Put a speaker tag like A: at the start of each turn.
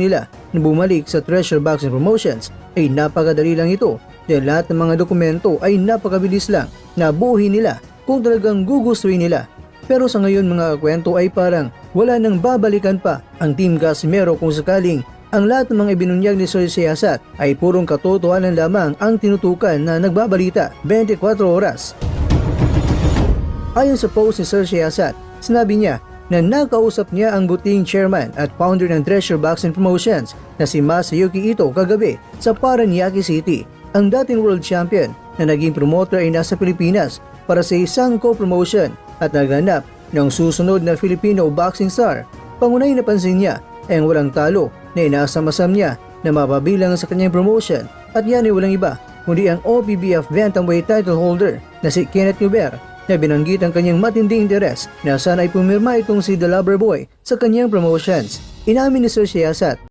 A: nila na bumalik sa Treasure Boxing Promotions ay napakadali lang ito dahil lahat ng mga dokumento ay napakabilis lang na buuhin nila kung talagang gugustuhin nila. Pero sa ngayon mga kwento ay parang wala nang babalikan pa ang Team Casimero kung sakaling ang lahat ng mga ibinunyag ni Sir Siasat ay purong katotohanan lamang ang tinutukan na nagbabalita 24 oras. Ayon sa post ni Sir Siasat, sinabi niya na nakausap niya ang buting chairman at founder ng Treasure Boxing Promotions na si Masayuki Ito kagabi sa Parañaque City. Ang dating world champion na naging promoter ay nasa Pilipinas para sa isang co-promotion at naghanap ng susunod na Filipino boxing star. Pangunahing napansin niya ay ang walang talo na inaasam-asam niya na mapabilang sa kanyang promotion at yan ay walang iba kundi ang OPBF Bantamweight title holder na si Kenneth Nuber na binanggit ang kanyang matinding interes na sana ay pumirma itong si The Lover Boy sa kanyang promotions. Inamin ni Sir Siasat